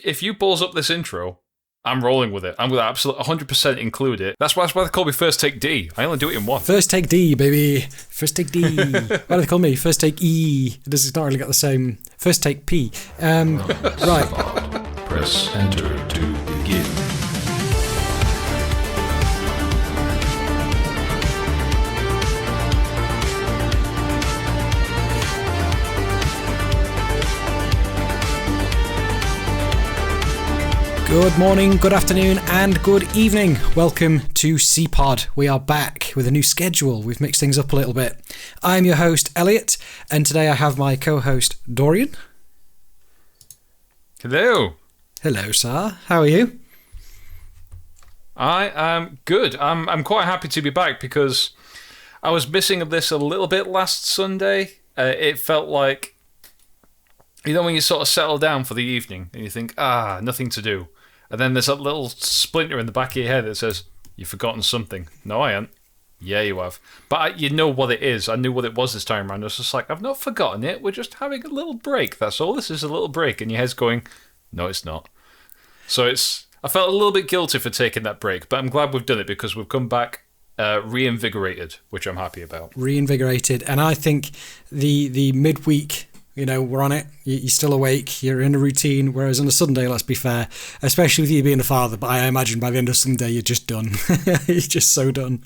if you balls up this intro, I'm rolling with it. I'm going to absolutely 100% include it. That's why they call me First Take D. I only do it in one. First Take D, baby. First Take D. Why do they call me First Take E? It's not really got the same. First Take P. Right. Press enter to begin. Good morning, good afternoon, and good evening. Welcome to CPOD. We are back with a new schedule. We've mixed things up a little bit. I'm your host, Elliot, and today I have my co-host, Dorian. Hello. Hello, sir. How are you? I am good. I'm quite happy to be back because I was missing this a little bit last Sunday. It felt like, you know, when you sort of settle down for the evening and you think, nothing to do. And then there's that little splinter in the back of your head that says, you've forgotten something. No, I haven't. Yeah, you have. But you know what it is. I knew what it was this time around. I was just like, I've not forgotten it. We're just having a little break. That's all. This is a little break. And your head's going, no, it's not. So I felt a little bit guilty for taking that break. But I'm glad we've done it because we've come back reinvigorated, which I'm happy about. Reinvigorated. And I think the midweek... You know, we're on it. You're still awake. You're in a routine. Whereas on a Sunday, let's be fair, especially with you being a father, but I imagine by the end of Sunday, you're just done. You're just so done.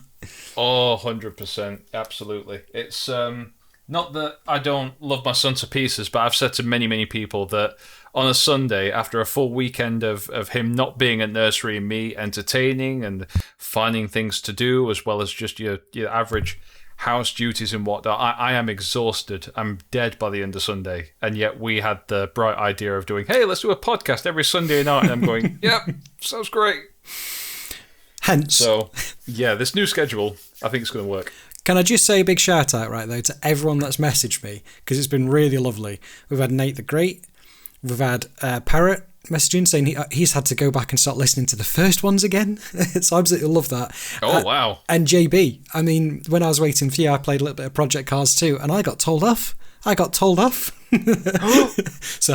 Oh, 100%. Absolutely. It's not that I don't love my son to pieces, but I've said to many, many people that on a Sunday, after a full weekend of him not being at nursery and me entertaining and finding things to do, as well as just your average house duties and whatnot, I am exhausted. I'm dead by the end of Sunday. And yet we had the bright idea of doing, hey, let's do a podcast every Sunday night. And I'm going, yep, sounds great. Hence. So, yeah, this new schedule, I think it's going to work. Can I just say a big shout out, right, though, to everyone that's messaged me, because it's been really lovely. We've had Nate the Great. We've had Parrot messaging saying he's had to go back and start listening to the first ones again. So I absolutely love that. Oh, wow. And JB, I mean, when I was waiting for you, I played a little bit of Project Cars 2, and I got told off. So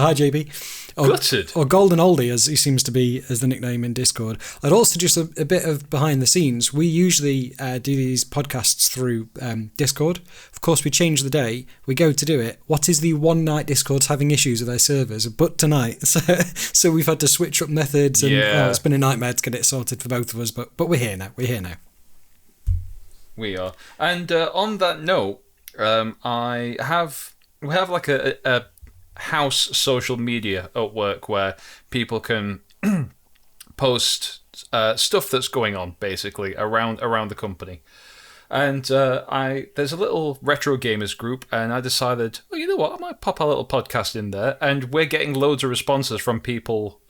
hi, JB. Gutted. Or Golden Oldie, as he seems to be as the nickname in Discord. And also just a bit of behind the scenes. We usually do these podcasts through Discord. Of course, we change the day. We go to do it. What is the one night Discord's having issues with their servers? But tonight. So we've had to switch up methods. And it's been a nightmare to get it sorted for both of us. But we're here now. We are. And on that note, we have like a house social media at work where people can post stuff that's going on basically around the company. And there's a little retro gamers group, and I decided, well, you know what, I might pop a little podcast in there, and we're getting loads of responses from people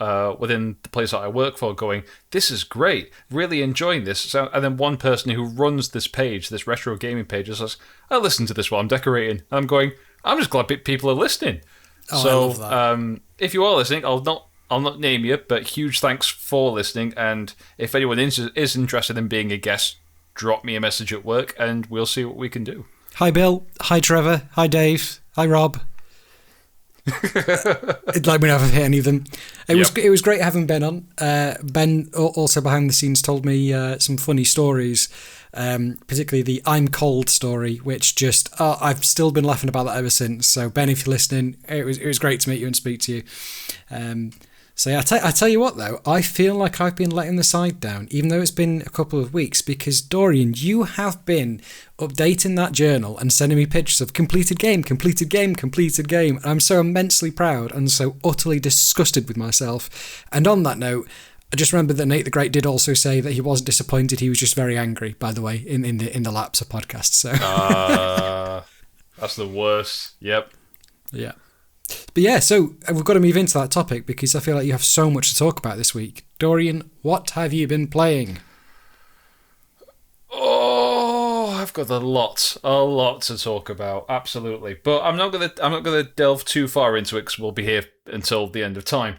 within the place that I work for going, this is great, really enjoying this. So, and then one person who runs this page, this retro gaming page, says, I listen to this while I'm decorating. And I'm going, I'm just glad people are listening. Oh, so I love that. If you are listening, I'll not name you, but huge thanks for listening. And if anyone is interested in being a guest, drop me a message at work and we'll see what we can do. Hi, Bill. Hi, Trevor. Hi, Dave. Hi, Rob. Like we never hit any of them. It was great having Ben on. Ben also behind the scenes told me some funny stories, particularly the I'm cold story, which just I've still been laughing about that ever since. So Ben, if you're listening, it was great to meet you and speak to you. So yeah, I tell you what though, I feel like I've been letting the side down, even though it's been a couple of weeks, because Dorian, you have been updating that journal and sending me pictures of completed game. And I'm so immensely proud and so utterly disgusted with myself. And on that note, I just remembered that Nate the Great did also say that he wasn't disappointed, he was just very angry, by the way, in the Lapser podcast. So that's the worst. Yep. Yeah. But yeah, so we've got to move into that topic because I feel like you have so much to talk about this week. Dorian, what have you been playing? Oh, I've got a lot to talk about, absolutely. But I'm not gonna delve too far into it because we'll be here until the end of time.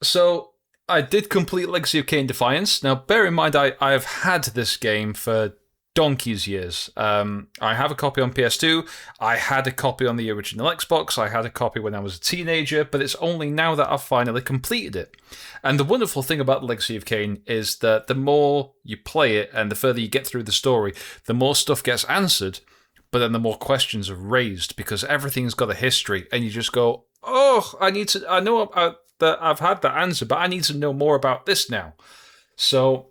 So I did complete Legacy of Kain Defiance. Now, bear in mind, I have had this game for donkey's years. I have a copy on PS2. I had a copy on the original Xbox. I had a copy when I was a teenager, but it's only now that I've finally completed it. And the wonderful thing about Legacy of Kain is that the more you play it and the further you get through the story, the more stuff gets answered, but then the more questions are raised because everything's got a history, and you just go, oh, I know that I've had that answer, but I need to know more about this now. So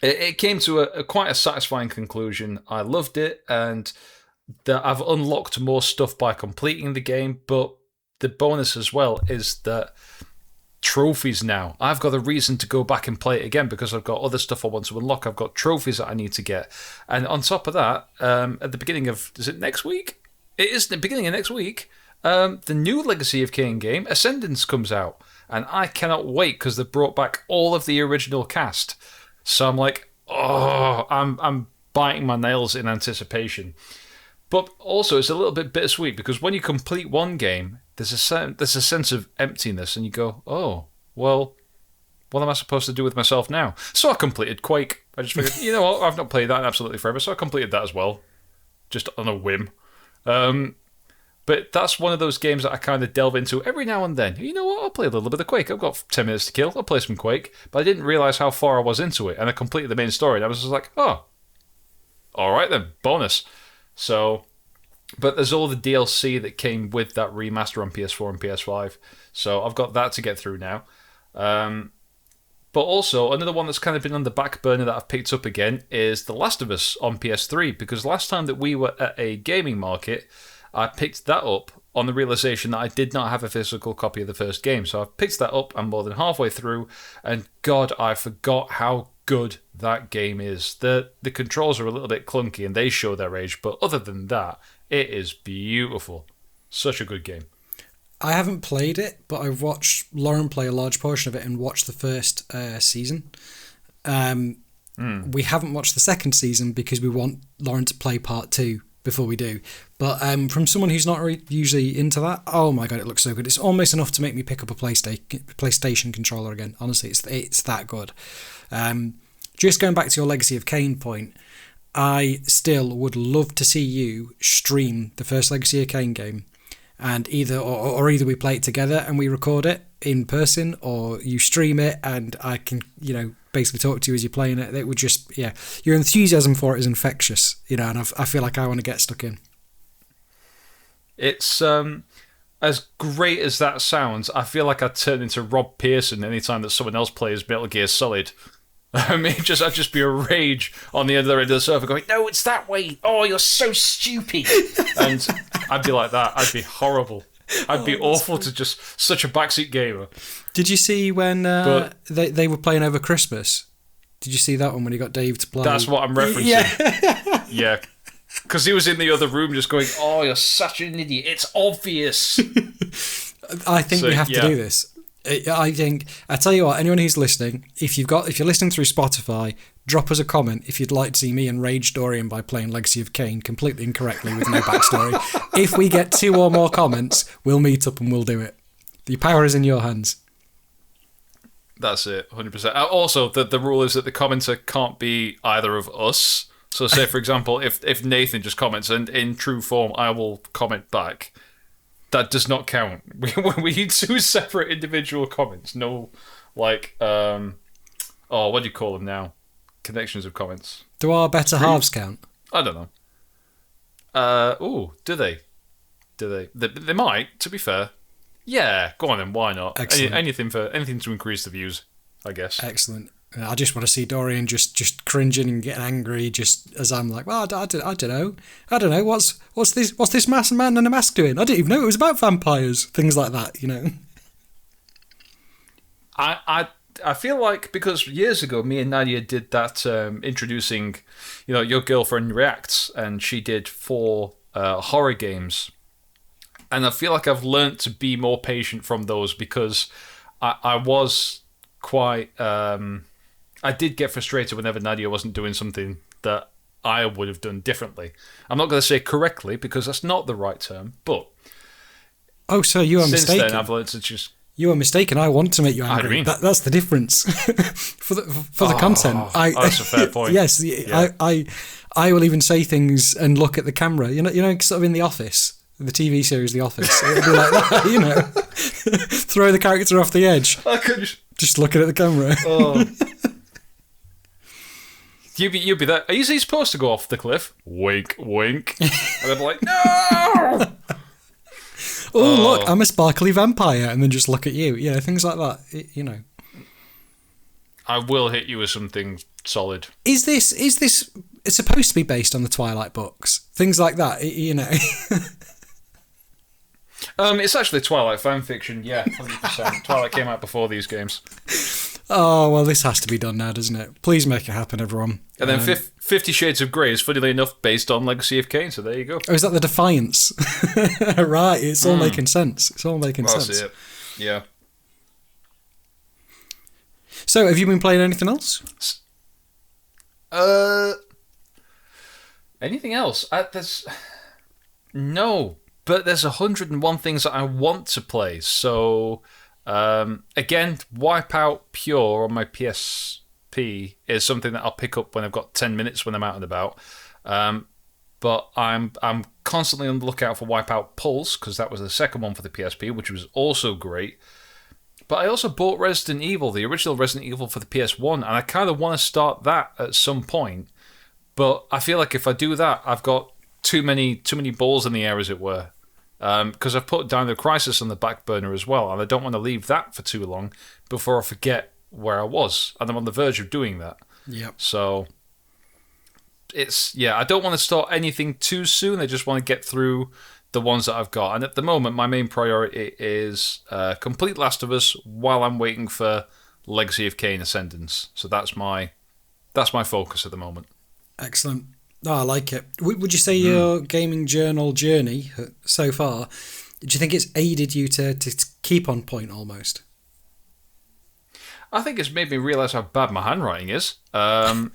it came to quite a satisfying conclusion. I loved it, and that I've unlocked more stuff by completing the game, but the bonus as well is that trophies now. I've got a reason to go back and play it again because I've got other stuff I want to unlock. I've got trophies that I need to get. And on top of that, at the beginning of, is it next week? It is the beginning of next week. The new Legacy of Kain game, Ascendance, comes out. And I cannot wait because they've brought back all of the original cast. So I'm like, oh, I'm biting my nails in anticipation. But also, it's a little bit bittersweet because when you complete one game, there's a sense of emptiness, and you go, oh, well, what am I supposed to do with myself now? So I completed Quake. I just figured, you know what, I've not played that in absolutely forever, so I completed that as well, just on a whim. But that's one of those games that I kind of delve into every now and then. You know what, I'll play a little bit of Quake. I've got 10 minutes to kill. I'll play some Quake. But I didn't realise how far I was into it, and I completed the main story, and I was just like, oh, all right then, bonus. So, but there's all the DLC that came with that remaster on PS4 and PS5. So I've got that to get through now. But also, another one that's kind of been on the back burner that I've picked up again is The Last of Us on PS3, because last time that we were at a gaming market, I picked that up on the realization that I did not have a physical copy of the first game. So I've picked that up, I'm more than halfway through, and God, I forgot how good that game is. The controls are a little bit clunky and they show their age, but other than that, it is beautiful. Such a good game. I haven't played it, but I've watched Lauren play a large portion of it and watched the first season. We haven't watched the second season because we want Lauren to play part 2 before we do. But from someone who's not usually into that, oh my God, it looks so good. It's almost enough to make me pick up a PlayStation controller again. Honestly, it's that good. Just going back to your Legacy of Kain point, I still would love to see you stream the first Legacy of Kain game, and either we play it together and we record it in person, or you stream it and I can, basically talk to you as you're playing it. It would just, your enthusiasm for it is infectious, and I feel like I want to get stuck in. It's as great as that sounds, I feel like I'd turn into Rob Pearson anytime that someone else plays Metal Gear Solid. I mean, I'd just be a rage on the other end of the server going, no, it's that way. Oh, you're so stupid. And I'd be like that. I'd be horrible. I'd be awful to just such a backseat gamer. Did you see when they were playing over Christmas? Did you see that one when he got Dave to play? That's what I'm referencing. Yeah. Because he was in the other room just going, oh, you're such an idiot. It's obvious. I think we have to do this. I tell you what, anyone who's listening, if you're listening through Spotify, drop us a comment if you'd like to see me enrage Dorian by playing Legacy of Kain completely incorrectly with no backstory. If we get 2 or more comments, we'll meet up and we'll do it. The power is in your hands. That's it, 100%. Also, the rule is that the commenter can't be either of us. So say, for example, if Nathan just comments and in true form I will comment back, that does not count. We need 2 separate individual comments. No, what do you call them now? Connections of comments. Do our better halves count? I don't know. Do they? They might, to be fair. Yeah, go on then, why not? Excellent. Anything to increase the views, I guess. Excellent. I just want to see Dorian just cringing and getting angry, just as I'm like, well, I don't know. What's this man in a mask doing? I didn't even know it was about vampires. Things like that, I feel like because years ago, me and Nadia did that introducing, Your Girlfriend Reacts, and she did 4 horror games, and I feel like I've learnt to be more patient from those because I was quite. I did get frustrated whenever Nadia wasn't doing something that I would have done differently. I'm not going to say correctly because that's not the right term, but so you are mistaken. Since then, I've learned to just. You are mistaken. I want to make you angry. I mean. That's the difference. for the content. That's a fair point. Yes, yeah. I will even say things and look at the camera. You know, sort of in The Office, the TV series The Office. It'll be like that, you know. Throw the character off the edge. I could just looking at the camera. Oh. You'd be that. Are you supposed to go off the cliff? Wink, wink. And I'd be like, no. Look, I'm a sparkly vampire, and then just look at you. You know, things like that. You know. I will hit you with something solid. Is this? It's supposed to be based on the Twilight books. Things like that. You know. It's actually Twilight fan fiction. Yeah, 100%. Twilight came out before these games. Oh, well, this has to be done now, doesn't it? Please make it happen, everyone. And then 50 Shades of Grey is, funnily enough, based on Legacy of Kain, so there you go. Oh, is that the Defiance? Right, it's all making sense. It's all making sense. That's it. Yeah. So, have you been playing anything else? Anything else? No, but there's 101 things that I want to play, so... again, Wipeout Pure on my PSP is something that I'll pick up when I've got 10 minutes when I'm out and about. But I'm constantly on the lookout for Wipeout Pulse, because that was the second one for the PSP, which was also great. But I also bought Resident Evil, the original Resident Evil for the PS1, and I kind of want to start that at some point. But I feel like if I do that, I've got too many balls in the air, as it were. Because I've put Dino Crisis on the back burner as well, and I don't want to leave that for too long before I forget where I was, and I'm on the verge of doing that. Yep. So I don't want to start anything too soon. I just want to get through the ones that I've got, and at the moment, my main priority is complete Last of Us while I'm waiting for Legacy of Kain Ascendance. So that's my focus at the moment. Excellent. Oh, I like it. Would you say your gaming journal journey so far, do you think it's aided you to keep on point almost? I think it's made me realise how bad my handwriting is. But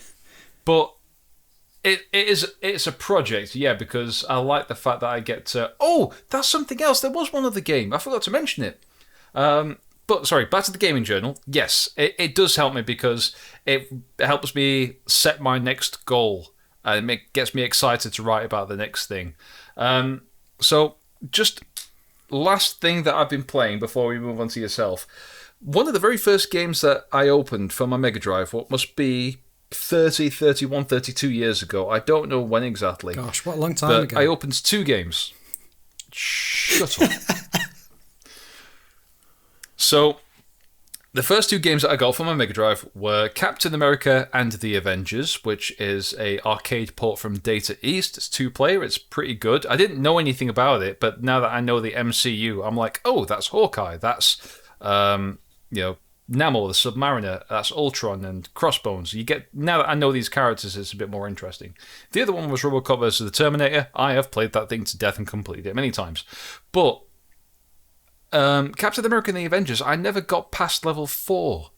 it's a project, yeah, because I like the fact that I get to... Oh, that's something else. There was one other game. I forgot to mention it. But, sorry, back to the gaming journal. Yes, it does help me because it helps me set my next goal. And it gets me excited to write about the next thing. So, just last thing that I've been playing before we move on to yourself. One of the very first games that I opened for my Mega Drive, what must be 30, 31, 32 years ago. I don't know when exactly. Gosh, what a long time ago. I opened 2 games. Shut up. So... the first 2 games that I got for my Mega Drive were Captain America and the Avengers, which is a arcade port from Data East. It's 2-player. It's pretty good. I didn't know anything about it, but now that I know the MCU, I'm like, oh, that's Hawkeye. That's Namor, the Submariner. That's Ultron and Crossbones. Now that I know these characters, it's a bit more interesting. The other one was RoboCop vs. the Terminator. I have played that thing to death and completed it many times, but. Captain America and the Avengers, I never got past level 4.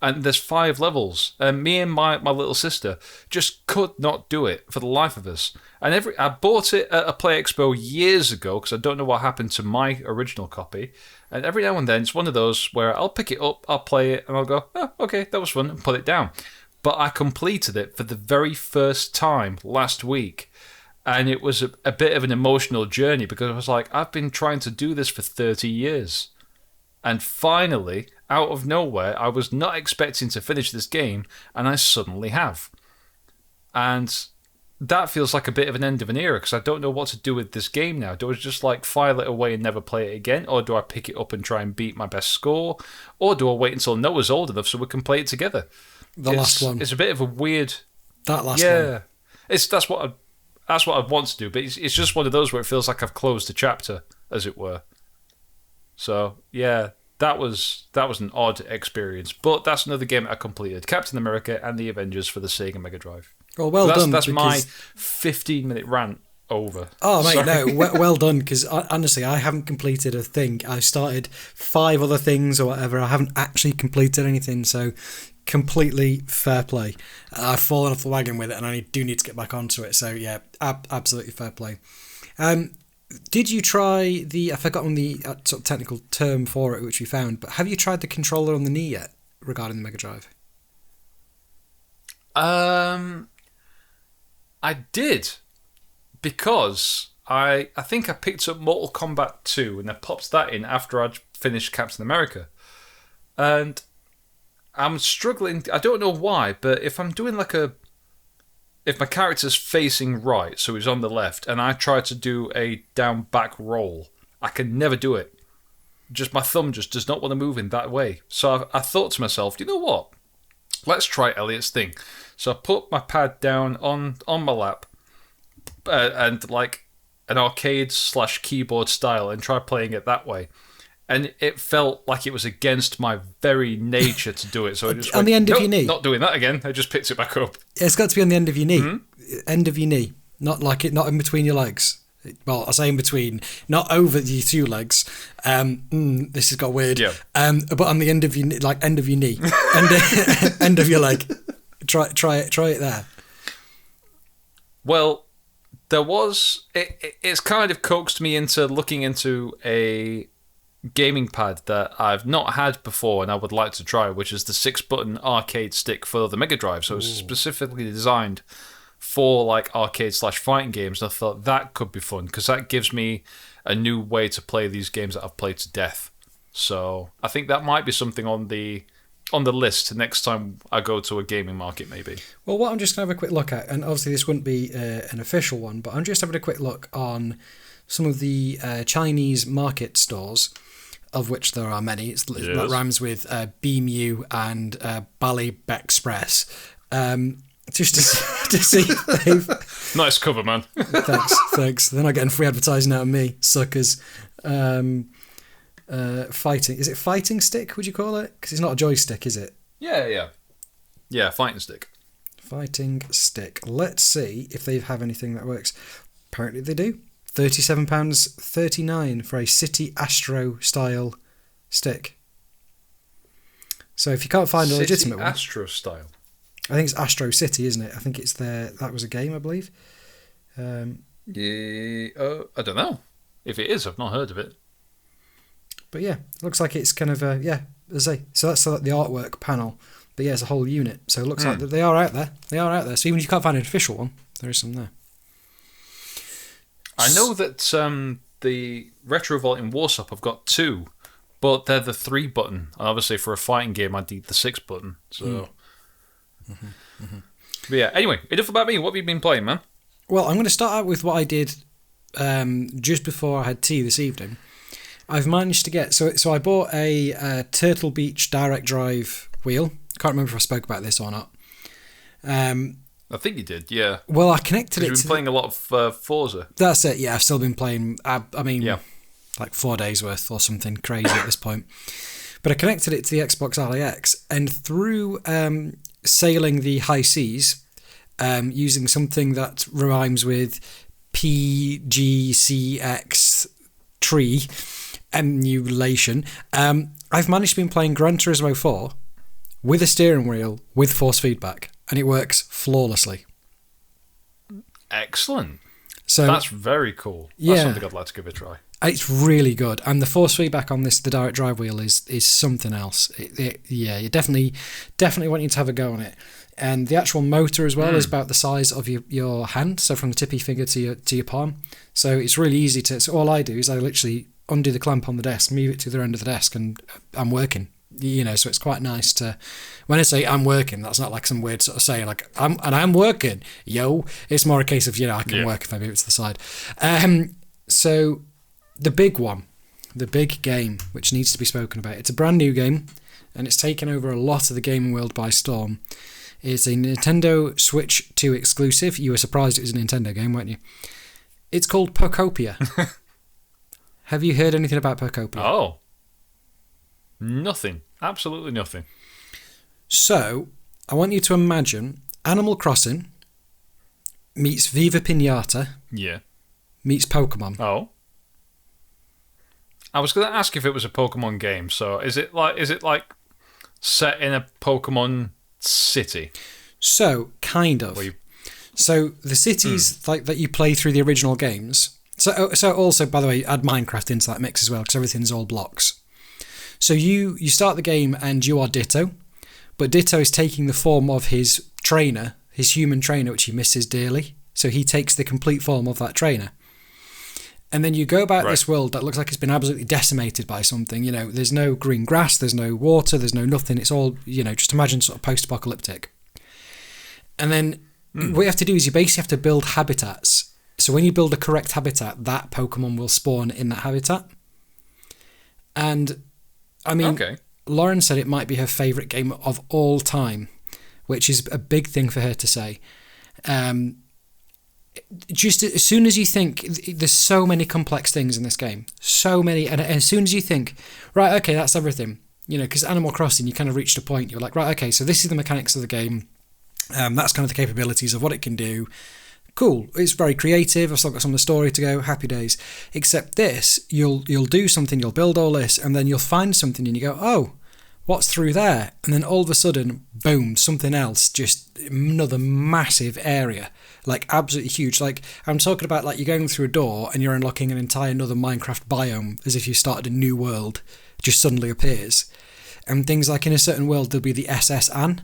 And there's 5 levels. And me and my little sister just could not do it for the life of us. And I bought it at a Play Expo years ago because I don't know what happened to my original copy. And every now and then it's one of those where I'll pick it up, I'll play it, and I'll go, oh, okay, that was fun, and put it down. But I completed it for the very first time last week. And it was a bit of an emotional journey because I was like, I've been trying to do this for 30 years. And finally, out of nowhere, I was not expecting to finish this game, and I suddenly have. And that feels like a bit of an end of an era because I don't know what to do with this game now. Do I just file it away and never play it again? Or do I pick it up and try and beat my best score? Or do I wait until Noah's old enough so we can play it together? Last one. It's a bit of a weird... That last one. Yeah. That's what I want to do, but it's just one of those where it feels like I've closed a chapter, as it were. So, yeah, that was an odd experience. But that's another game I completed. Captain America and the Avengers for the Sega Mega Drive. Well, done. That's my 15-minute rant over. Oh, mate, Sorry. no, well done, because honestly, I haven't completed a thing. I started 5 other things or whatever. I haven't actually completed anything, so... completely fair play. I've fallen off the wagon with it and I do need to get back onto it, so yeah, absolutely fair play. Did you try I've forgotten the sort of technical term for it, which we found, but have you tried the controller on the knee yet regarding the Mega Drive? I did, because I think I picked up Mortal Kombat 2 and I popped that in after I'd finished Captain America. And I'm struggling, I don't know why, but if I'm doing if my character's facing right, so he's on the left, and I try to do a down back roll, I can never do it. Just my thumb just does not want to move in that way. So I thought to myself, you know what? Let's try Elliot's thing. So I put my pad down on my lap, and like an arcade/keyboard style, and try playing it that way. And it felt like it was against my very nature to do it. So I just on the end of your knee. Not doing that again. I just picked it back up. It's got to be on the end of your knee. End of your knee, not in between your legs. Well, I say in between, not over your two legs. This has got weird. Yeah. But on the end of your end of your knee, end of your leg. Try it there. Well, there was. It's kind of coaxed me into looking into a gaming pad that I've not had before and I would like to try, which is the 6-button arcade stick for the Mega Drive. So it's specifically designed for like arcade/fighting games. And I thought that could be fun because that gives me a new way to play these games that I've played to death. So I think that might be something on the list next time I go to a gaming market, maybe. Well, what I'm just going to have a quick look at, and obviously this wouldn't be an official one, but I'm just having a quick look on some of the Chinese market stores, of which there are many. That rhymes with BMU and Bali Express. Just to see if they've... Nice cover, man. Thanks. They're not getting free advertising out of me, suckers. Fighting. Is it fighting stick, would you call it? Because it's not a joystick, is it? Yeah, fighting stick. Fighting stick. Let's see if they have anything that works. Apparently they do. £37.39 for a City Astro style stick. So if you can't find a legitimate one... Astro style? I think it's Astro City, isn't it? I think it's that was a game, I believe. I don't know. If it is, I've not heard of it. But yeah, looks like it's kind of, as I say, so that's the artwork panel. But yeah, it's a whole unit. So it looks like that they are out there. So even if you can't find an official one, there is some there. I know that the Retro Vault in Warsop have got 2, but they're the 3-button. And obviously, for a fighting game, I'd need the 6-button. So, But yeah. Anyway, enough about me. What have you been playing, man? Well, I'm going to start out with what I did just before I had tea this evening. I've managed to get so I bought a Turtle Beach direct drive wheel. Can't remember if I spoke about this or not. I think you did, yeah. Well, I connected it. You've been playing a lot of Forza. That's it. Yeah, I've still been playing. I mean, like 4 days worth or something crazy at this point. But I connected it to the Xbox LAX, and through sailing the high seas, using something that rhymes with PGCX tree emulation, I've managed to be playing Gran Turismo 4 with a steering wheel with force feedback, and it works flawlessly. Excellent. So that's very cool. That's something I'd like to give a try. It's really good, and the force feedback on the direct drive wheel is something else. You definitely want you to have a go on it. And the actual motor as well is about the size of your hand, so from the tippy finger to your palm. So it's really easy to. So all I do is I literally undo the clamp on the desk, move it to the other end of the desk, and I'm working. So it's quite nice to. When I say I'm working, that's not like some weird sort of saying like I'm working, yo. It's more a case of I can work if I move it to the side. So the big one, the big game which needs to be spoken about. It's a brand new game, and it's taken over a lot of the gaming world by storm. It's a Nintendo Switch 2 exclusive. You were surprised it was a Nintendo game, weren't you? It's called Pokopia. Have you heard anything about Pokopia? Oh. Nothing. Absolutely nothing. So, I want you to imagine Animal Crossing meets Viva Pinata meets Pokemon. Oh. I was going to ask if it was a Pokemon game. So, is it like set in a Pokemon city? So, kind of. So, the cities like that you play through the original games So also, by the way, add Minecraft into that mix as well, because everything's all blocks. So you start the game and you are Ditto, but Ditto is taking the form of his trainer, his human trainer, which he misses dearly. So he takes the complete form of that trainer. And then you go about this world that looks like it's been absolutely decimated by something. There's no green grass, there's no water, there's no nothing. It's all, just imagine sort of post-apocalyptic. And then what you have to do is you basically have to build habitats. So when you build a correct habitat, that Pokemon will spawn in that habitat. And, I mean, Lauren said it might be her favourite game of all time, which is a big thing for her to say. Just as soon as you think, there's so many complex things in this game, so many, and as soon as you think, right, okay, that's everything, because Animal Crossing, you kind of reached a point, you're like, right, okay, so this is the mechanics of the game, that's kind of the capabilities of what it can do, cool, it's very creative, I've still got some of the story to go, happy days, except this, you'll do something, you'll build all this, and then you'll find something and you go, oh, what's through there? And then all of a sudden, boom, something else, just another massive area, like absolutely huge. Like I'm talking about, like you're going through a door and you're unlocking an entire another Minecraft biome, as if you started a new world, just suddenly appears. And things like in a certain world, there'll be the SS Anne,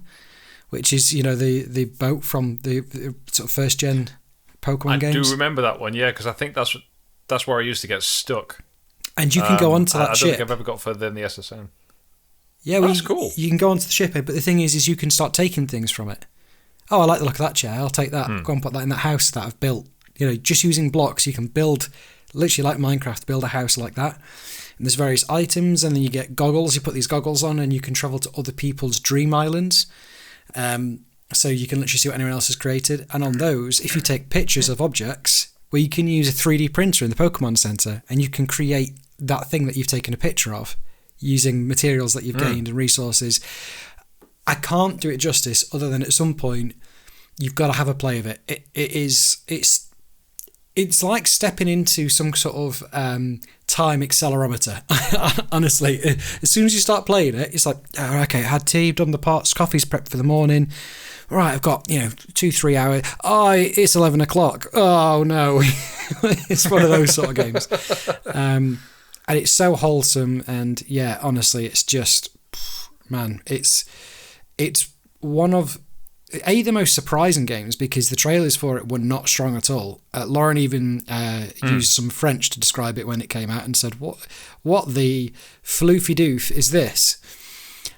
which is, the boat from the sort of first gen Pokemon games. I do remember that one, yeah, because I think that's where I used to get stuck. And you can go onto that ship. I don't think I've ever got further than the SSN. Yeah, well, that's cool. You can go onto the ship, but the thing is you can start taking things from it. Oh, I like the look of that chair. I'll take that. Go and put that in that house that I've built. Just using blocks, you can build, literally like Minecraft, build a house like that. And there's various items, and then you get goggles. You put these goggles on, and you can travel to other people's dream islands. So you can literally see what anyone else has created. And on those, if you take pictures of objects, well, you can use a 3D printer in the Pokemon Center, and you can create that thing that you've taken a picture of, using materials that you've gained and resources. I can't do it justice other than at some point you've got to have a play of it. It's like stepping into some sort of time accelerometer. Honestly, as soon as you start playing it, it's like, oh, okay, I had tea, done the pots, coffee's prepped for the morning. Right, I've got 2-3 hours. Oh, it's 11 o'clock. Oh no, it's one of those sort of games. And it's so wholesome, and yeah, honestly, it's just, man, it's one of the most surprising games, because the trailers for it were not strong at all. Lauren even used some French to describe it when it came out and said, "What the floofy doof is this?"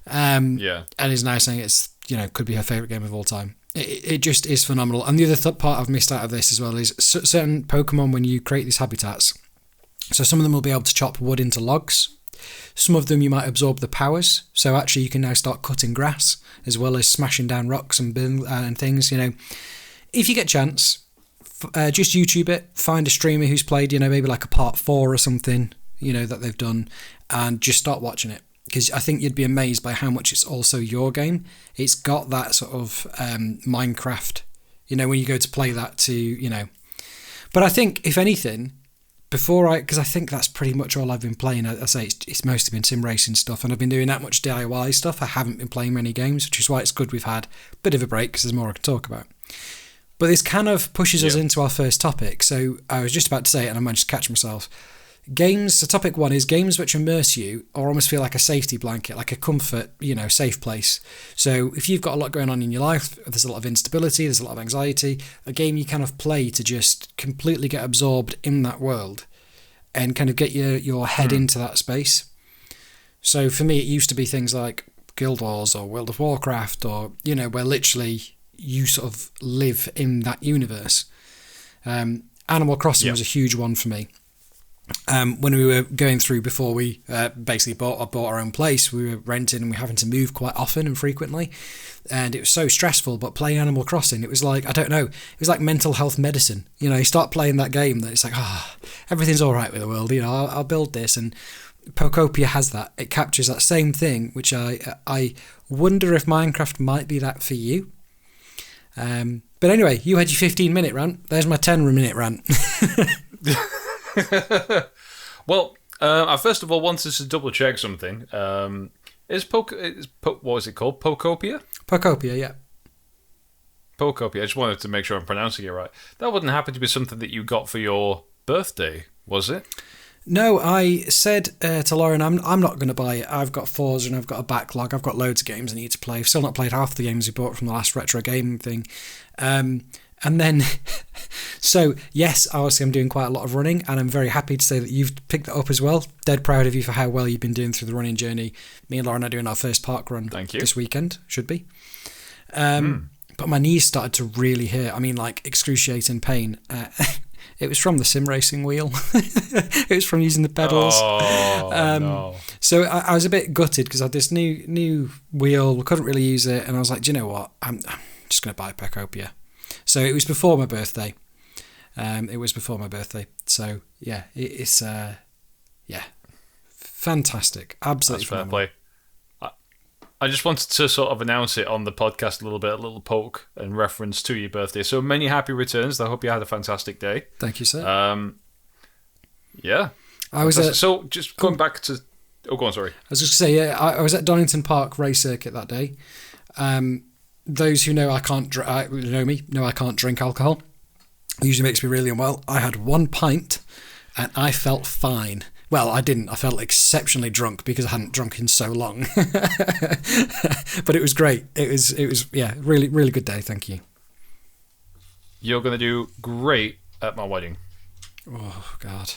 And is now saying it's could be her favourite game of all time. It just is phenomenal. And the other part I've missed out of this as well is certain Pokemon, when you create these habitats. So some of them will be able to chop wood into logs. Some of them you might absorb the powers. So actually you can now start cutting grass as well as smashing down rocks and things. If you get a chance, just YouTube it. Find a streamer who's played, maybe like a part 4 or something, that they've done, and just start watching it. Because I think you'd be amazed by how much it's also your game. It's got that sort of Minecraft, when you go to play that to, But I think, if anything, because I think that's pretty much all I've been playing. I say it's mostly been sim racing stuff, and I've been doing that much DIY stuff. I haven't been playing many games, which is why it's good we've had a bit of a break, because there's more I can talk about. But this kind of pushes us into our first topic. So I was just about to say it, and I managed to catch myself. Games, so topic 1 is games which immerse you or almost feel like a safety blanket, like a comfort, safe place. So if you've got a lot going on in your life, there's a lot of instability, there's a lot of anxiety, a game you kind of play to just completely get absorbed in that world and kind of get your head into that space. So for me, it used to be things like Guild Wars or World of Warcraft, or, where literally you sort of live in that universe. Animal Crossing was a huge one for me. When we were going through, before we basically bought our own place, we were renting and we were having to move quite often and frequently, and it was so stressful. But playing Animal Crossing, it was like, I don't know, it was like mental health medicine. You start playing that game, that it's like, everything's all right with the world. I'll build this, and Pokopia has that. It captures that same thing, which I wonder if Minecraft might be that for you. But anyway, you had your 15-minute rant. There's my 10-minute rant. Well, I first of all wanted to double check something. What was it called? Pokopia? Pokopia, yeah. Pokopia. I just wanted to make sure I'm pronouncing it right. That wouldn't happen to be something that you got for your birthday, was it? No, I said to Lauren, I'm not going to buy it. I've got Forza and I've got a backlog. I've got loads of games I need to play. I've still not played half the games we bought from the last retro game thing. And then, so yes, obviously I'm doing quite a lot of running, and I'm very happy to say that you've picked that up as well. Dead proud of you for how well you've been doing through the running journey. Me and Lauren are doing our first park run this weekend, should be. But my knees started to really hurt. I mean, like excruciating pain. It was from the sim racing wheel. It was from using the pedals. No. So I was a bit gutted because I had this new wheel, couldn't really use it, and I was like, do you know what? I'm just going to buy a Pecopia. So it was before my birthday. So yeah, it's fantastic. Absolutely. That's fair play. I just wanted to sort of announce it on the podcast a little poke in reference to your birthday. So many happy returns. I hope you had a fantastic day. Thank you, sir. Yeah. So just going back to... Oh, go on, sorry. I was just going to say, I was at Donington Park Race Circuit that day. Those who know I can't drink alcohol. It usually makes me really unwell. I had 1 pint and I felt fine. Well, I didn't. I felt exceptionally drunk because I hadn't drunk in so long. But it was great. It was really, really good day. Thank you. You're going to do great at my wedding. Oh, God.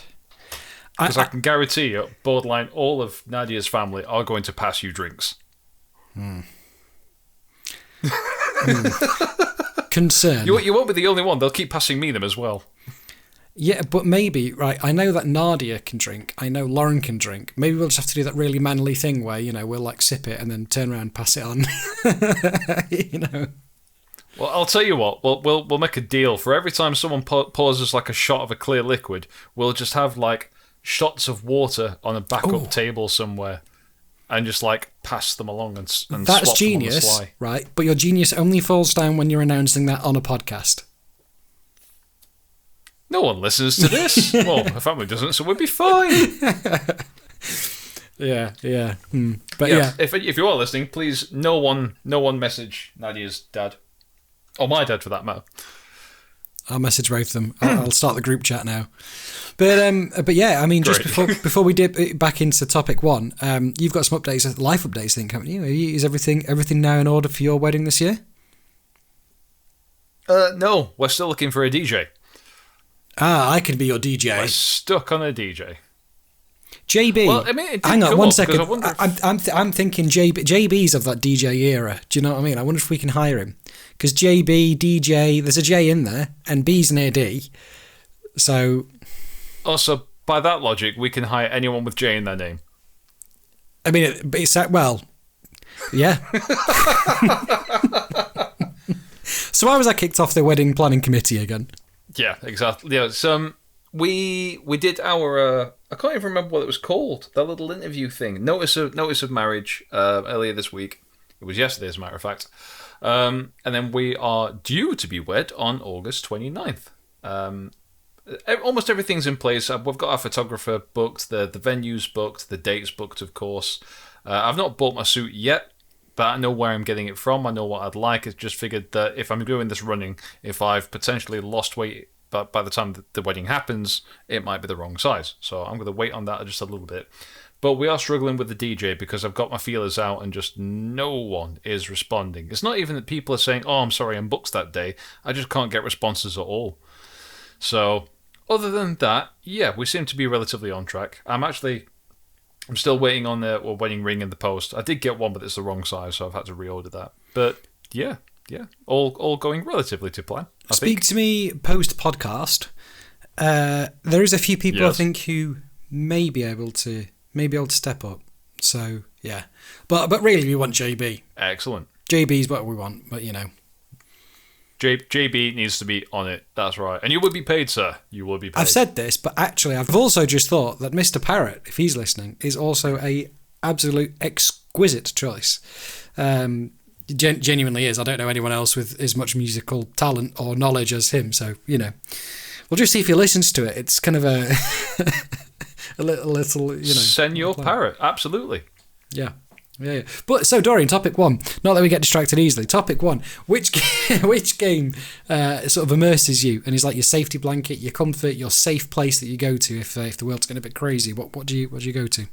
Because I can guarantee you, borderline all of Nadia's family are going to pass you drinks. Concern. You won't be the only one. They'll keep passing me them as well. Yeah, but maybe, right, I know that Nadia can drink. I know Lauren can drink. Maybe we'll just have to do that really manly thing where, we'll like sip it and then turn around and pass it on. Well, I'll tell you what. We'll make a deal. For every time someone pours us like a shot of a clear liquid, we'll just have like shots of water on a backup table somewhere and just like pass them along and that's swap genius, them on the sly. Right? But your genius only falls down when you're announcing that on a podcast. No one listens to this. Well, my family doesn't, so we'll be fine. Yeah. But if you are listening, please, no one message Nadia's dad, or my dad for that matter. I'll message both of them. I'll start the group chat now. But yeah, I mean, just before we dip back into topic one, you've got some updates, life updates, I think, haven't you? Is everything now in order for your wedding this year? No, we're still looking for a DJ. I could be your DJ. We're stuck on a DJ. JB. Well, I mean, hang on 1 second. I'm thinking JB's of that DJ era. Do you know what I mean? I wonder if we can hire him. Because JB, DJ, there's a J in there, and B's near D. So. Also, by that logic, we can hire anyone with J in their name. I mean, it's well, yeah. So why was I kicked off the wedding planning committee again? Yeah, exactly. Yeah, so we did our I can't even remember what it was called. That little interview thing, notice of marriage, earlier this week. It was yesterday, as a matter of fact. And then we are due to be wed on August 29th. Almost everything's in place. We've got our photographer booked, the venue's booked, the date's booked, of course. I've not bought my suit yet, but I know where I'm getting it from. I know what I'd like. It's just figured that if I'm doing this running, if I've potentially lost weight, but by the time the wedding happens, it might be the wrong size. So I'm going to wait on that just a little bit. But we are struggling with the DJ because I've got my feelers out and just no one is responding. It's not even that people are saying, oh, I'm sorry, I'm booked that day. I just can't get responses at all. So other than that, yeah, we seem to be relatively on track. I'm still waiting on the wedding ring in the post. I did get one, but it's the wrong size, so I've had to reorder that. But yeah, all going relatively to plan. Speak to me post podcast. There is a few people, yes, I think, who may be able to step up. So yeah, but really we want JB. Excellent. JB's what we want, but JB needs to be on it. That's right. And you will be paid, sir. You will be paid. I've said this, but actually I've also just thought that Mr. Parrott, if he's listening, is also a absolute exquisite choice. Genuinely is. I don't know anyone else with as much musical talent or knowledge as him. So, we'll just see if he listens to it. It's kind of a little Senor Parrott. Absolutely. Yeah. Yeah. But so Dorian, topic one. Not that we get distracted easily. Topic one. Which game sort of immerses you and is like your safety blanket, your comfort, your safe place that you go to if the world's getting a bit crazy? What do you go to?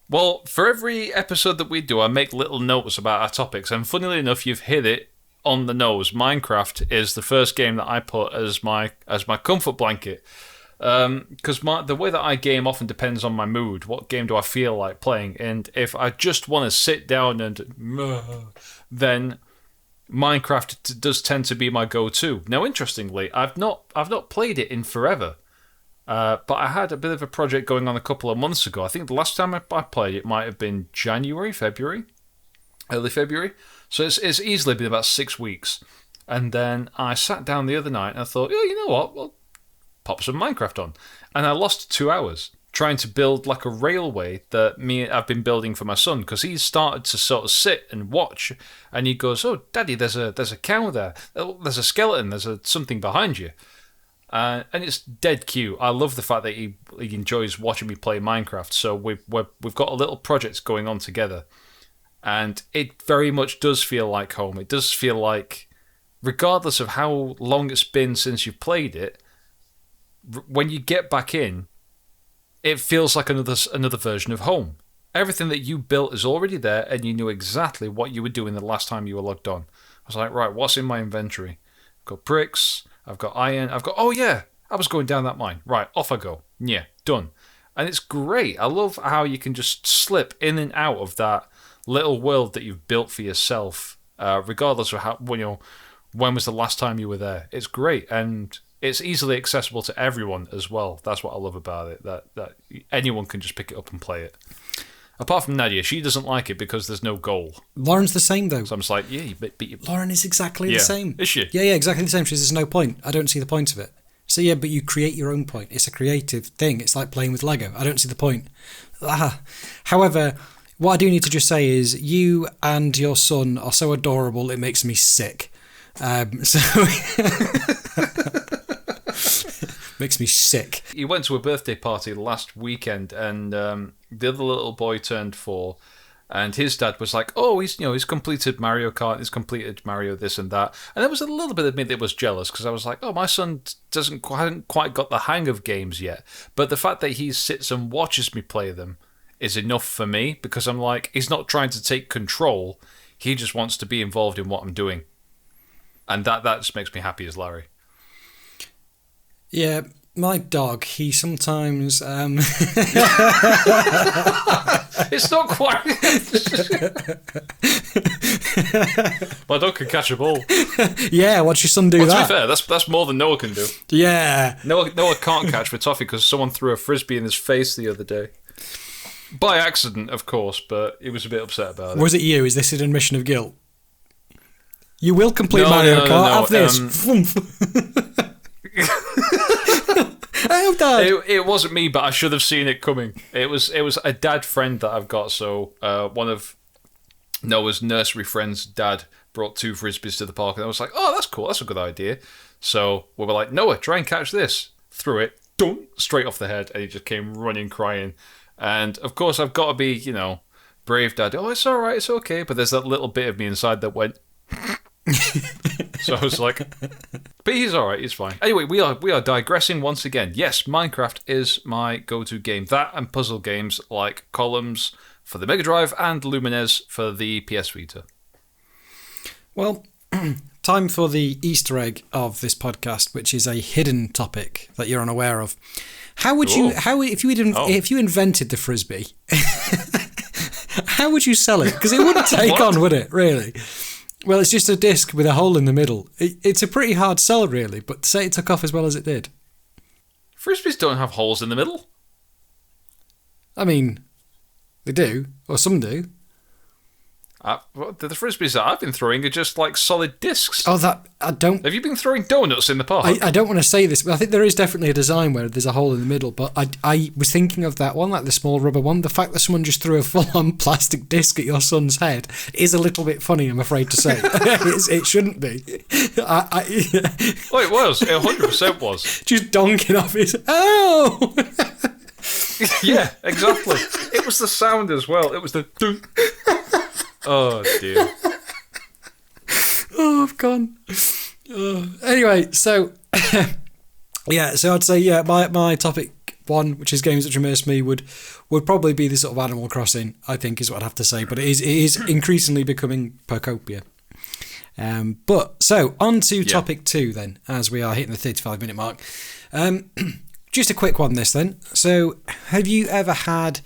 Well, for every episode that we do, I make little notes about our topics, and funnily enough, you've hit it on the nose. Minecraft is the first game that I put as my comfort blanket. Because the way that I game often depends on my mood. What game do I feel like playing? And if I just want to sit down and then Minecraft does tend to be my go-to. Now, interestingly, I've not played it in forever, but I had a bit of a project going on a couple of months ago. I think the last time I played it might have been early February. So it's easily been about 6 weeks. And then I sat down the other night and I thought, you know what? Well, pop some Minecraft on. And I lost 2 hours trying to build like a railway that I've been building for my son, because he's started to sort of sit and watch, and he goes, "Oh, Daddy, there's a cow there. Oh, there's a skeleton. There's something behind you." And it's dead cute. I love the fact that he enjoys watching me play Minecraft. So we've got a little project going on together, and it very much does feel like home. It does feel like, regardless of how long it's been since you've played it, when you get back in, it feels like another version of home. Everything that you built is already there, and you knew exactly what you were doing the last time you were logged on. I was like, right, what's in my inventory? I've got bricks, I've got iron, oh yeah, I was going down that mine. Right, off I go. Yeah, done. And it's great. I love how you can just slip in and out of that little world that you've built for yourself, regardless of when was the last time you were there. It's great, and it's easily accessible to everyone as well. That's what I love about it, that anyone can just pick it up and play it. Apart from Nadia, she doesn't like it because there's no goal. Lauren's the same, though. So I'm just like, yeah, but Lauren is exactly the same. Is she? Yeah, exactly the same. She says, there's no point. I don't see the point of it. So yeah, but you create your own point. It's a creative thing. It's like playing with Lego. I don't see the point. However, what I do need to just say is you and your son are so adorable, it makes me sick. Makes me sick. He went to a birthday party last weekend, and the other little boy turned 4, and his dad was like, "Oh, he's completed Mario Kart, he's completed Mario this and that." And there was a little bit of me that was jealous, because I was like, "Oh, my son hasn't quite got the hang of games yet." But the fact that he sits and watches me play them is enough for me, because I'm like, he's not trying to take control; he just wants to be involved in what I'm doing, and that just makes me happy as Larry. Yeah, my dog, he sometimes... It's not quite... My dog can catch a ball. Yeah, watch your son do that. To be fair, that's more than Noah can do. Yeah. Noah can't catch for toffee because someone threw a Frisbee in his face the other day. By accident, of course, but he was a bit upset about it. Was it you? Is this an admission of guilt? You will complete Mario Kart. No. Have this. It wasn't me, but I should have seen it coming. It was a dad friend that I've got. So one of Noah's nursery friends' dad brought 2 Frisbees to the park, and I was like, "Oh, that's cool. That's a good idea." So we were like, "Noah, try and catch this." Threw it, straight off the head, and he just came running, crying. And of course, I've got to be, brave dad. Oh, it's all right, it's okay. But there's that little bit of me inside that went. So I was like, but he's alright, he's fine. Anyway, we are digressing once again. Yes, Minecraft is my go-to game. That and puzzle games like Columns for the Mega Drive and Lumines for the PS Vita. Well, time for the Easter egg of this podcast, which is a hidden topic that you're unaware of. How would you, if you invented the Frisbee, how would you sell it? Because it wouldn't take on, would it, really? Well, it's just a disc with a hole in the middle. It's a pretty hard sell, really, but say it took off as well as it did. Frisbees don't have holes in the middle. I mean, they do, or some do. The Frisbees that I've been throwing are just like solid discs. Oh, I don't... Have you been throwing donuts in the park? I don't want to say this, but I think there is definitely a design where there's a hole in the middle, but I was thinking of that one, like the small rubber one. The fact that someone just threw a full-on plastic disc at your son's head is a little bit funny, I'm afraid to say. It shouldn't be. Oh, it was. It 100% was. Just donking off his... Oh! Yeah, exactly. It was the sound as well. It was the... Oh dear. Oh, I've gone. Anyway, so yeah, so I'd say my topic one, which is games which immerse me, would probably be the sort of Animal Crossing. I think is what I'd have to say, but it is increasingly becoming Percopia. But so on to topic 2 then, as we are hitting the 35-minute mark. Just a quick one, this then. So, have you ever had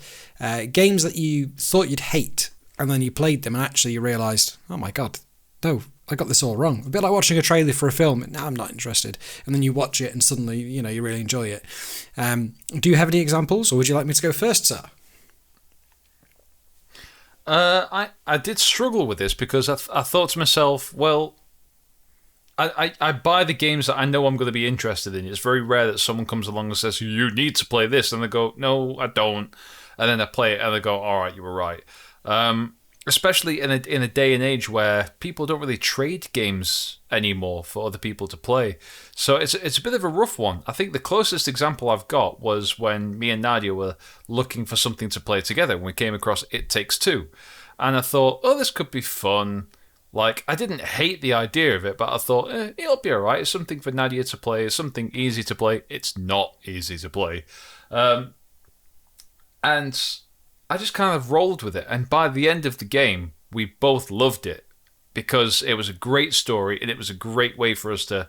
games that you thought you'd hate, and then you played them, and actually you realised, oh my god, no, I got this all wrong. A bit like watching a trailer for a film. No, I'm not interested. And then you watch it, and suddenly, you really enjoy it. Do you have any examples, or would you like me to go first, sir? I did struggle with this because I thought to myself, well, I buy the games that I know I'm going to be interested in. It's very rare that someone comes along and says, you need to play this. And I go, no, I don't. And then I play it and I go, all right, you were right. Especially in a day and age where people don't really trade games anymore for other people to play. So it's a bit of a rough one. I think the closest example I've got was when me and Nadia were looking for something to play together and we came across It Takes Two. And I thought, oh, this could be fun. Like, I didn't hate the idea of it, but I thought, it'll be alright. It's something for Nadia to play. It's something easy to play. It's not easy to play. And I just kind of rolled with it. And by the end of the game, we both loved it because it was a great story and it was a great way for us to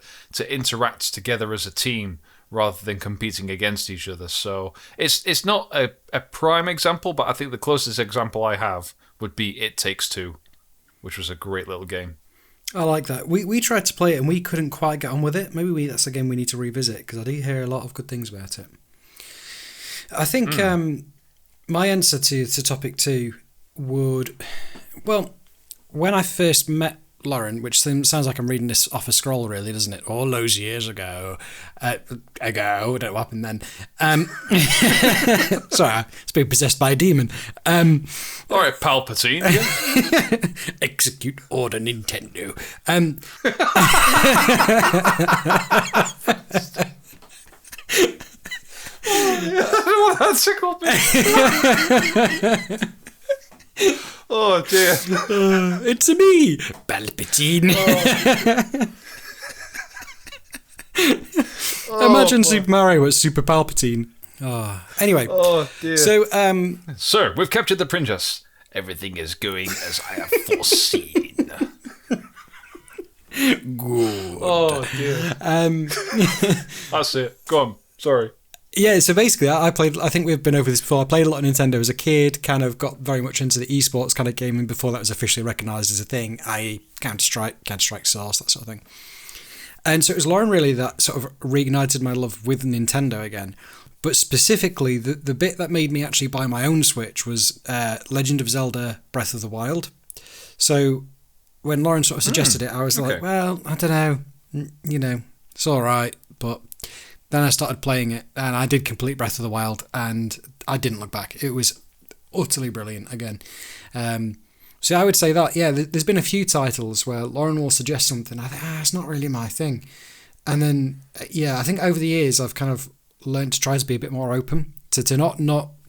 interact together as a team rather than competing against each other. So it's not a prime example, but I think the closest example I have would be It Takes Two, which was a great little game. I like that. We tried to play it and we couldn't quite get on with it. Maybe that's a game we need to revisit because I do hear a lot of good things about it. I think my answer to topic 2 would... Well, when I first met Lauren, which sounds like I'm reading this off a scroll really, doesn't it? All those years ago. I don't know what happened then. Sorry, it's being possessed by a demon. All right, Palpatine. Yeah. Execute order, Nintendo. Oh, that tickled me. Oh dear. It's me, Palpatine. Imagine Super Mario as Super Palpatine. Anyway. Oh dear. So, sir, we've captured the princess. Everything is going as I have foreseen. Good. Oh dear. That's it. Go on. Sorry. Yeah, so basically, I think we've been over this before. I played a lot of Nintendo as a kid, kind of got very much into the esports kind of gaming before that was officially recognised as a thing, i.e. Counter-Strike Source, that sort of thing. And so it was Lauren really that sort of reignited my love with Nintendo again. But specifically, the bit that made me actually buy my own Switch was Legend of Zelda Breath of the Wild. So when Lauren sort of suggested it, I was like, well, I don't know, it's all right, but... Then I started playing it, and I did complete Breath of the Wild, and I didn't look back. It was utterly brilliant again. So I would say that, yeah, there's been a few titles where Lauren will suggest something, I think, it's not really my thing. And then, yeah, I think over the years I've kind of learned to try to be a bit more open, to not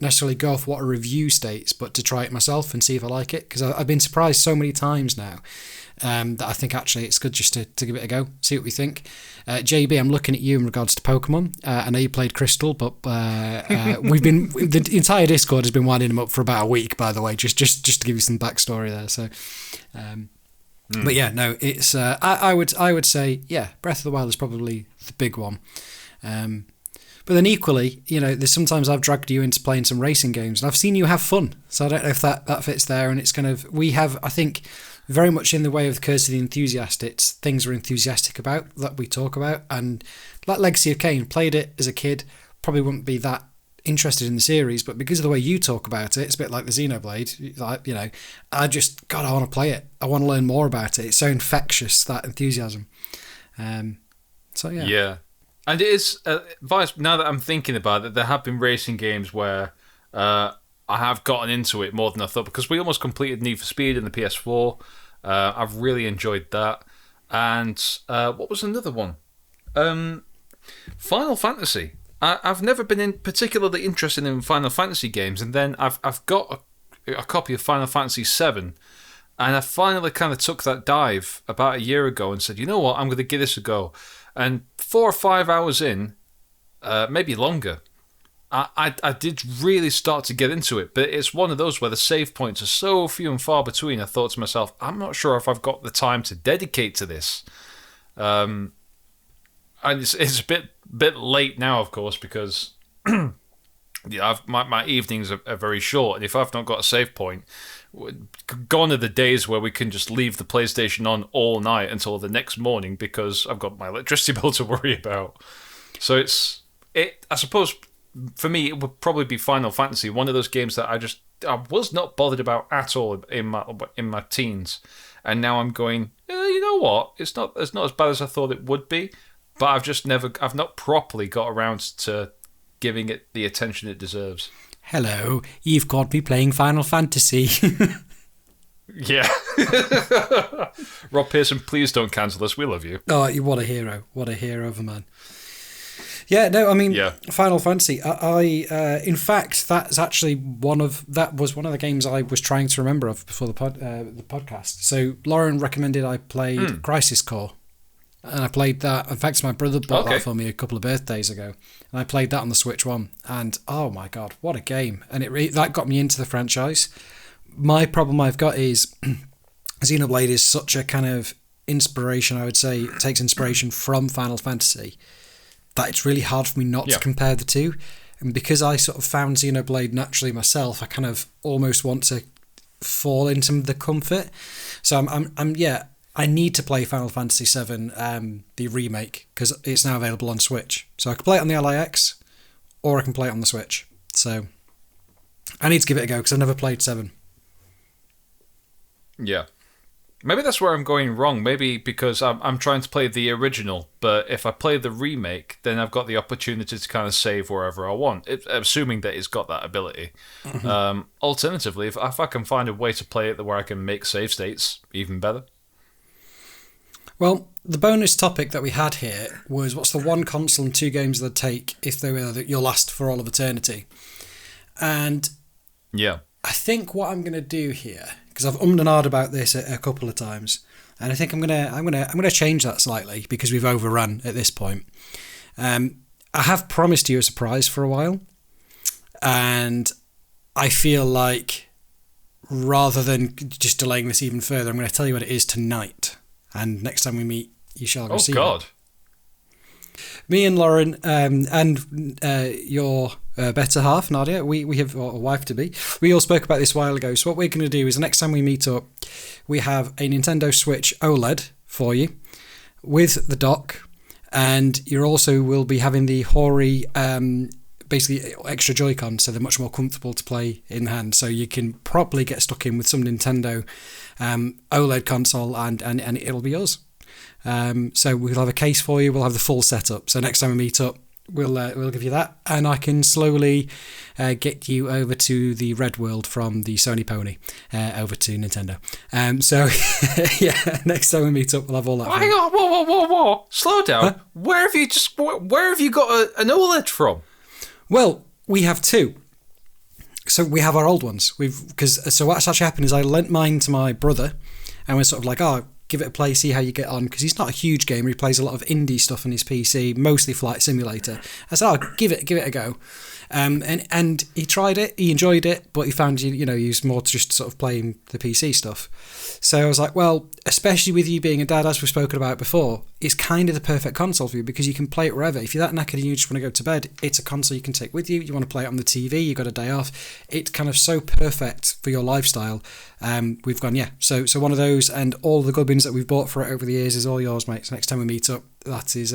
necessarily go off what a review states, but to try it myself and see if I like it, because I've been surprised so many times now. That I think actually it's good just to give it a go, see what we think. JB, I'm looking at you in regards to Pokemon. I know you played Crystal, but the entire Discord has been winding them up for about a week, by the way, just to give you some backstory there. So, but yeah, no, it's I would say Breath of the Wild is probably the big one. But then equally, there's sometimes I've dragged you into playing some racing games, and I've seen you have fun. So I don't know if that fits there. And it's kind of we have, I think, very much in the way of the Curse of the Enthusiast. It's things we're enthusiastic about that we talk about. And like Legacy of Kain, played it as a kid, probably wouldn't be that interested in the series, but because of the way you talk about it, it's a bit like the Xenoblade. Like, I want to play it. I want to learn more about it. It's so infectious, that enthusiasm. So yeah. Yeah. And it is, now that I'm thinking about it, there have been racing games where I have gotten into it more than I thought, because we almost completed Need for Speed in the PS4. I've really enjoyed that. And what was another one? Final Fantasy. I've never been particularly interested in Final Fantasy games, and then I've got a copy of Final Fantasy VII, And I finally kind of took that dive about a year ago and said, you know what, I'm going to give this a go. And 4 or 5 hours in, maybe longer, I did really start to get into it. But it's one of those where the save points are so few and far between. I thought to myself, I'm not sure if I've got the time to dedicate to this. And it's a bit late now, of course, because my evenings are very short. And if I've not got a save point, gone are the days where we can just leave the PlayStation on all night until the next morning because I've got my electricity bill to worry about. So I suppose for me it would probably be Final Fantasy, one of those games that I was not bothered about at all in my teens, and now I'm going, you know what? It's not as bad as I thought it would be, but I've not properly got around to giving it the attention it deserves. Hello, you've got me playing Final Fantasy. Yeah. Rob Pearson, please don't cancel us. We love you. Oh, what a hero. What a hero of a man. Yeah, no, I mean, Final Fantasy. In fact, that was one of the games I was trying to remember of before the podcast. So Lauren recommended I played Crisis Core. And I played that. In fact, my brother bought that for me a couple of birthdays ago. And I played that on the Switch 1. And, oh my God, what a game. And that got me into the franchise. My problem I've got is Xenoblade is such a kind of inspiration, I would say. It takes inspiration from Final Fantasy. That it's really hard for me not to compare the two. And because I sort of found Xenoblade naturally myself, I kind of almost want to fall into the comfort. So I need to play Final Fantasy VII, the remake, because it's now available on Switch. So I can play it on the LIX, or I can play it on the Switch. So I need to give it a go, because I've never played 7. Yeah. Maybe that's where I'm going wrong. Maybe because I'm trying to play the original, but if I play the remake, then I've got the opportunity to kind of save wherever I want, assuming that it's got that ability. Mm-hmm. Alternatively, if I can find a way to play it where I can make save states, even better. Well, the bonus topic that we had here was what's the one console and 2 games they'd take if they were your last for all of eternity. And yeah, I think what I'm going to do here, because I've ummed and ahed about this a couple of times, and I think I'm gonna change that slightly because we've overrun at this point. I have promised you a surprise for a while, and I feel like rather than just delaying this even further, I'm going to tell you what it is tonight. And next time we meet, you shall receive it. Me and Lauren and your better half, Nadia, we have a wife-to-be. We all spoke about this a while ago. So what we're going to do is the next time we meet up, we have a Nintendo Switch OLED for you with the dock. And you also will be having the Hori basically extra Joy-Con, so they're much more comfortable to play in hand. So you can properly get stuck in with some Nintendo OLED console and it'll be yours. So we'll have a case for you. We'll have the full setup. So next time we meet up, we'll give you that, and I can slowly get you over to the Red World from the Sony Pony over to Nintendo. So yeah, next time we meet up, we'll have all that. Hang on, whoa! Slow down. Huh? Where have you got an OLED from? Well, we have 2. So we have our old ones. So what's actually happened is I lent mine to my brother, and we're sort of like, give it a play, see how you get on, because he's not a huge gamer. He plays a lot of indie stuff on his PC, mostly Flight Simulator. I said, give it a go. And he tried it, he enjoyed it, but he found he was more just sort of playing the PC stuff. So I was like, well, especially with you being a dad, as we've spoken about before, it's kind of the perfect console for you because you can play it wherever. If you're that knackered and you just want to go to bed, it's a console you can take with you. You want to play it on the TV, you've got a day off. It's kind of so perfect for your lifestyle. We've gone, so one of those, and all the gubbins that we've bought for it over the years is all yours, mate. So next time we meet up, that is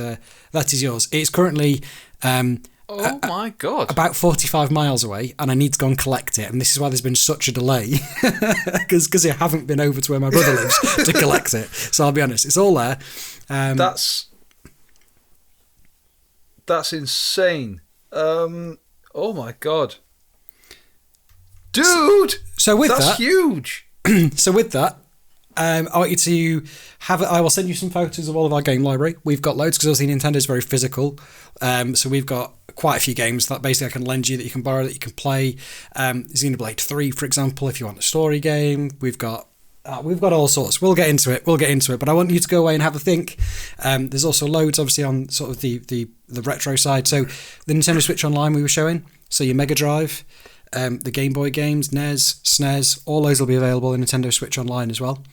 yours. It's currently oh my God, about 45 miles away, and I need to go and collect it, and this is why there's been such a delay because I haven't been over to where my brother lives to collect it. So I'll be honest, it's all there. That's insane. Oh my God, dude! So with that's huge. So with that, I want you to have it. I will send you some photos of all of our game library. We've got loads because obviously Nintendo's very physical. So we've got quite a few games that basically I can lend you, that you can borrow, that you can play. Xenoblade 3, for example, if you want a story game. We've got We've got all sorts. We'll get into it. But I want you to go away and have a think. There's also loads, obviously, on sort of the retro side. So the Nintendo Switch Online we were showing. So your Mega Drive, the Game Boy games, NES, SNES, all those will be available in Nintendo Switch Online as well.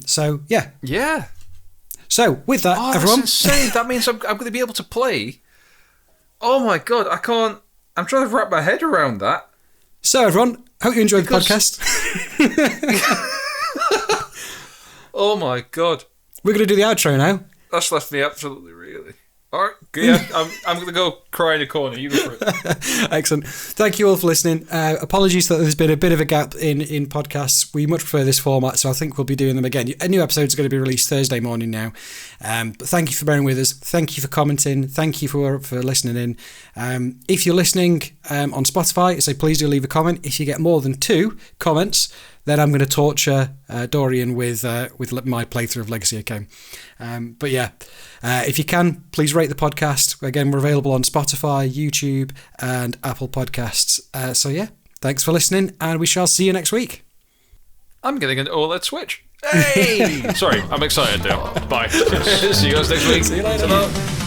So yeah. Yeah. So with that, everyone. That's insane. That means I'm going to be able to play. Oh my god, I can't. I'm trying to wrap my head around that. So everyone, hope you enjoyed the podcast. Oh my god. We're going to do the outro now. That's left me absolutely really. Alright, yeah, I'm going to go cry in a corner. You go for it. Excellent. Thank you all for listening. Apologies that there's been a bit of a gap in podcasts. We much prefer this format, so I think we'll be doing them again. A new episode is going to be released Thursday morning now. But thank you for bearing with us. Thank you for commenting. Thank you for listening in. If you're listening on Spotify, so please do leave a comment. If you get more than 2 comments, then I'm going to torture Dorian with my playthrough of Legacy of Kain. But yeah, if you can, please rate the podcast. Again, we're available on Spotify, YouTube, and Apple Podcasts. So yeah, thanks for listening, and we shall see you next week. I'm getting an OLED Switch. Hey! Sorry, I'm excited now. Bye. See you guys next week. See you later.